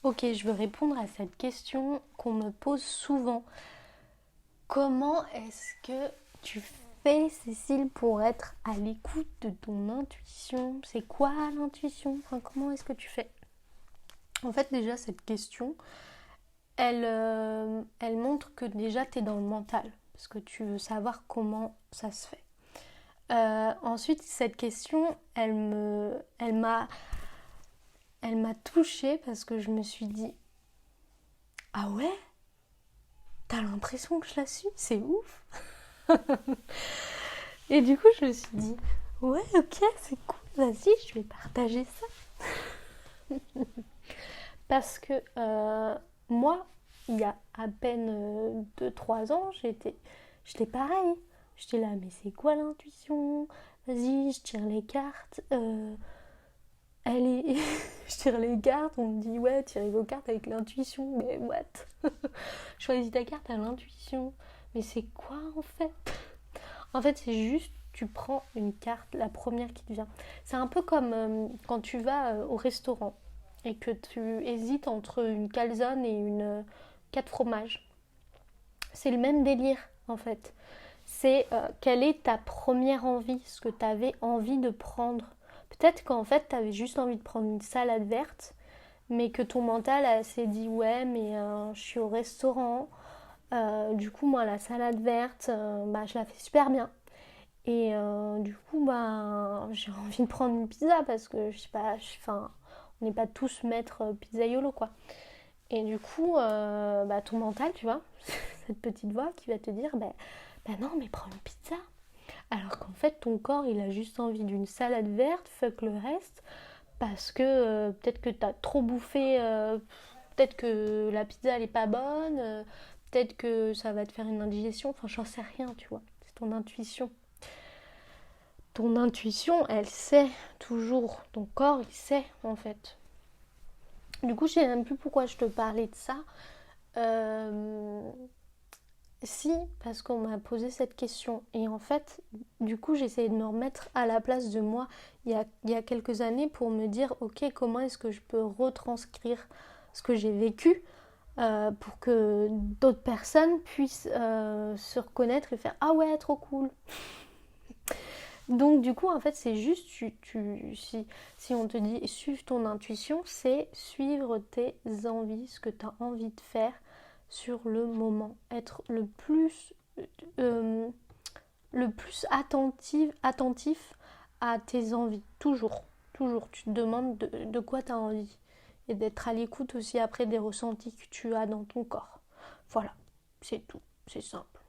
Ok, je veux répondre à cette question qu'on me pose souvent. Comment est-ce que tu fais, Cécile, pour être à l'écoute de ton intuition? C'est quoi l'intuition? Enfin, comment est-ce que tu fais? En fait, déjà, cette question, elle montre que déjà, tu es dans le mental, parce que tu veux savoir comment ça se fait. Ensuite, cette question, elle m'a touchée parce que je me suis dit, ah ouais, t'as l'impression que je la suis? C'est ouf! Et du coup, je me suis dit, ouais, ok, c'est cool, vas-y, je vais partager ça. Parce que moi, il y a à peine 2-3 ans, j'étais pareil. J'étais là, mais c'est quoi l'intuition? Vas-y, je tire les cartes. Elle est... je tire les cartes, on me dit, ouais, tirez vos cartes avec l'intuition. Mais what? Choisis ta carte à l'intuition. Mais c'est quoi en fait? En fait, c'est juste, tu prends une carte, la première qui te vient. C'est un peu comme quand tu vas au restaurant et que tu hésites entre une calzone et une 4 fromages. C'est le même délire, en fait. C'est quelle est ta première envie, ce que tu avais envie de prendre. Peut-être qu'en fait, tu avais juste envie de prendre une salade verte, mais que ton mental s'est dit, ouais, mais je suis au restaurant. Du coup, moi, la salade verte, bah, je la fais super bien. Et du coup, bah, j'ai envie de prendre une pizza parce que je sais pas, enfin, on n'est pas tous maîtres pizzaiolo quoi. Et du coup, bah, ton mental, tu vois, cette petite voix qui va te dire, bah non, mais prends une pizza. Alors qu'en fait, ton corps, il a juste envie d'une salade verte, fuck le reste, parce que peut-être que t'as trop bouffé, peut-être que la pizza elle est pas bonne, peut-être que ça va te faire une indigestion, enfin, j'en sais rien, tu vois. C'est ton intuition. Ton intuition, elle sait toujours. Ton corps, il sait en fait. Du coup, je sais même plus pourquoi je te parlais de ça. Euh, Si, parce qu'on m'a posé cette question. Et en fait, du coup, j'ai essayé de me remettre à la place de moi il y a quelques années pour me dire, ok, comment est-ce que je peux retranscrire ce que j'ai vécu pour que d'autres personnes puissent se reconnaître et faire, ah ouais, trop cool. Donc du coup, en fait, c'est juste, si on te dit suivre ton intuition, c'est suivre tes envies, ce que tu as envie de faire sur le moment. Être euh, le plus attentif à tes envies. Toujours, toujours. Tu te demandes de quoi tu as envie. Et d'être à l'écoute aussi après des ressentis que tu as dans ton corps. Voilà, c'est tout. C'est simple.